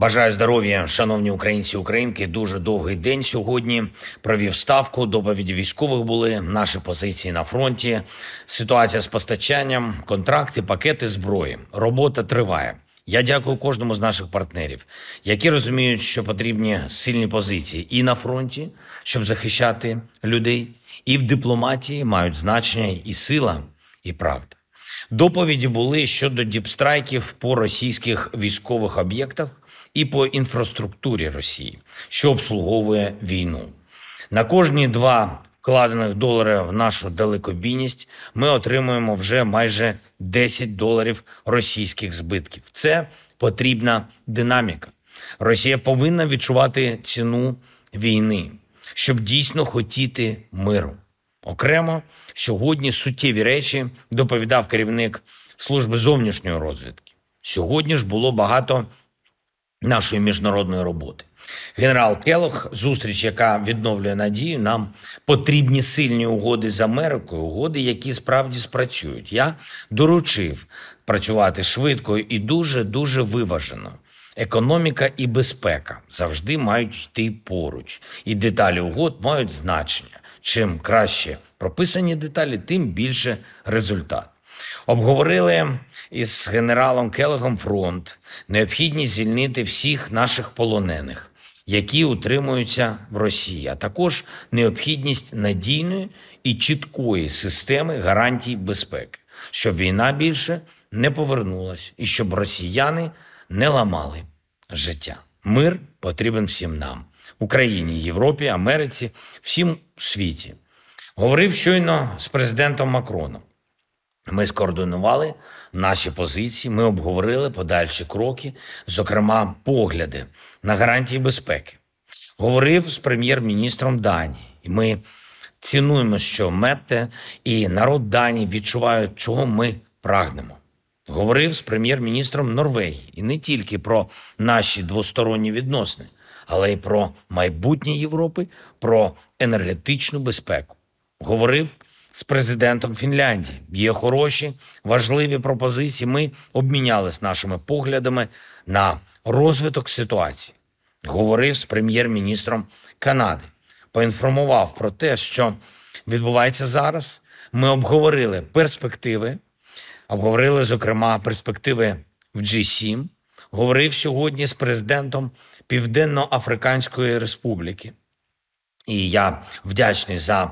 Бажаю здоров'я, шановні українці і українки. Дуже довгий день сьогодні. Провів ставку, доповіді військових були, наші позиції на фронті, ситуація з постачанням, контракти, пакети зброї. Робота триває. Я дякую кожному з наших партнерів, які розуміють, що потрібні сильні позиції і на фронті, щоб захищати людей, і в дипломатії мають значення і сила, і правда. Доповіді були щодо діпстрайків по російських військових об'єктах і по інфраструктурі Росії, що обслуговує війну. На кожні 2 вкладених долари в нашу далекобійність ми отримуємо вже майже $10 російських збитків. Це потрібна динаміка. Росія повинна відчувати ціну війни, щоб дійсно хотіти миру. Окремо, сьогодні суттєві речі доповідав керівник служби зовнішньої розвідки. Сьогодні ж було багато нашої міжнародної роботи. Генерал Келлог, зустріч, яка відновлює надію, нам потрібні сильні угоди з Америкою, угоди, які справді спрацюють. Я доручив працювати швидко і дуже виважено. Економіка і безпека завжди мають йти поруч, і деталі угод мають значення. Чим краще прописані деталі, тим більше результат. Обговорили із генералом Келлогом фронт, необхідність звільнити всіх наших полонених, які утримуються в Росії, а також необхідність надійної і чіткої системи гарантій безпеки, щоб війна більше не повернулась і щоб росіяни не ламали життя. Мир потрібен всім нам – Україні, Європі, Америці, всім у світі. Говорив щойно з президентом Макроном. Ми скоординували наші позиції, ми обговорили подальші кроки, зокрема погляди на гарантії безпеки. Говорив з прем'єр-міністром Данії. І ми цінуємо, що Метте і народ Данії відчувають, чого ми прагнемо. Говорив з прем'єр-міністром Норвегії. І не тільки про наші двосторонні відносини, але й про майбутнє Європи, про енергетичну безпеку. Говорив з президентом Фінляндії. Є хороші, важливі пропозиції. Ми обмінялись нашими поглядами на розвиток ситуації. Говорив з прем'єр-міністром Канади. Поінформував про те, що відбувається зараз. Ми обговорили перспективи. Обговорили, зокрема, перспективи в G7. Говорив сьогодні з президентом Південно-Африканської Республіки. І я вдячний за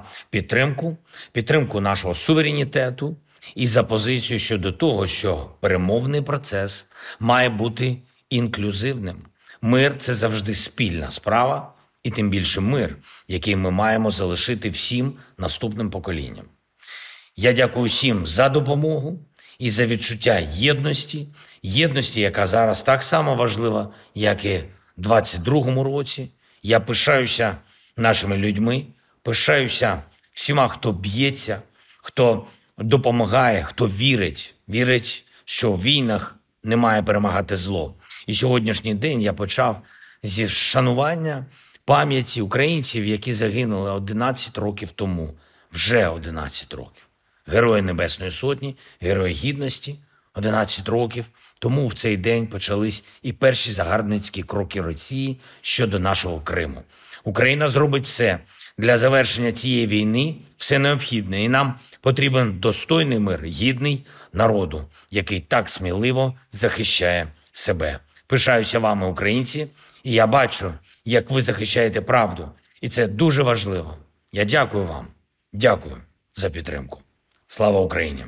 підтримку нашого суверенітету і за позицію щодо того, що перемовний процес має бути інклюзивним. Мир – це завжди спільна справа, і тим більше мир, який ми маємо залишити всім наступним поколінням. Я дякую всім за допомогу і за відчуття єдності, яка зараз так само важлива, як і в 22-му році. Я пишаюся нашими людьми, пишаюся всіма, хто б'ється, хто допомагає, хто вірить, що в війнах не має перемагати зло. І сьогоднішній день я почав зі вшанування пам'яті українців, які загинули 11 років тому. Вже 11 років. Герої Небесної Сотні, Герої Гідності, 11 років. Тому в цей день почались і перші загарбницькі кроки Росії щодо нашого Криму. Україна зробить все для завершення цієї війни, все необхідне. І нам потрібен достойний мир, гідний народу, який так сміливо захищає себе. Пишаюся вами, українці, і я бачу, як ви захищаєте правду. І це дуже важливо. Я дякую вам. Дякую за підтримку. Слава Україні!